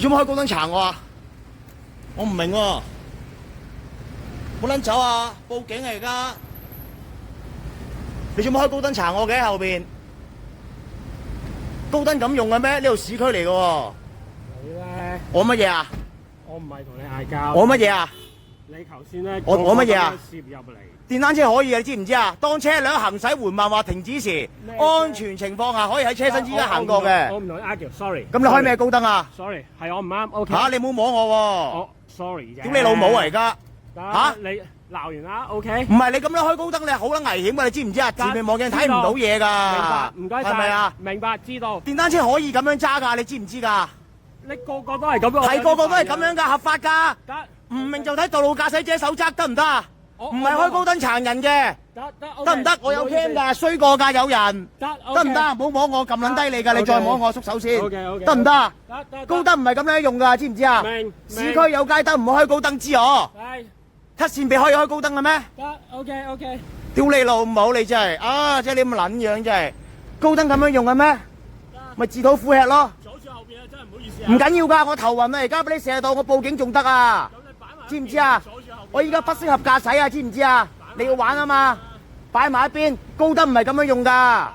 你做乜開高燈查我啊？我唔明喎，冇撚走啊！報警嚟㗎！你做乜開高燈查我嘅後邊？高燈咁用嘅咩？呢度市區嚟嘅喎。你咧？我乜嘢啊？我唔係同你嗌交。我乜嘢啊？你頭先咧，我乜嘢啊？攝入嚟。電單車可以啊，你知唔知啊？當車輛行駛緩慢或停止時，安全情況下可以喺車身之間行過嘅。我唔同你 argue，sorry。咁你開咩高燈啊 ？sorry， 係我唔啱。OK。嚇！你冇摸我喎。我 sorry 啫。屌你老母啊！而家嚇你鬧完啦 ，OK。唔係你咁樣開高燈，你好撚危險㗎！你知唔知啊？前面望鏡睇唔到嘢㗎。明白，唔該晒。係咪啊？明白，知道。電單車可以咁樣揸㗎，你知唔知㗎？你個個都係咁樣。係個個都係咁樣㗎，合法㗎。得。唔明就睇道路駕駛者守則得唔得啊？唔係開高燈殘人嘅。得唔得？我有 cam 㗎，衰過㗎有人。得唔得？唔好摸我，撳撚低你㗎，你再摸我縮手先。得唔得？高燈唔係咁樣用㗎，知唔知啊？市區有街燈，唔好開高燈知我。黑線俾可以開高燈嘅咩？得 ，OK。屌你老母，你真係啊！即係你咁撚樣真係，高燈咁樣用嘅咩？咪自討苦吃咯。阻住後邊啊，真係唔好意思啊。唔緊要㗎，我頭暈啊，而家俾你射到，我報警仲得啊！知唔知啊？我依家不適合駕駛啊，知唔知啊？你要玩啊嘛，擺埋一邊，高燈唔係咁樣用㗎。